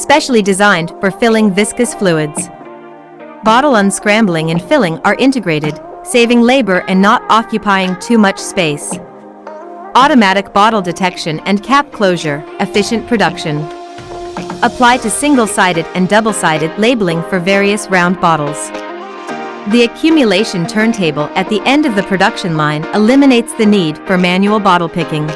specially designed for filling viscous fluids. Bottle unscrambling and filling are integrated, saving labor and not occupying too much space. Automatic bottle detection and cap closure, efficient production. Apply to single-sided and double-sided labeling for various round bottles. The accumulation turntable at the end of the production line eliminates the need for manual bottle picking.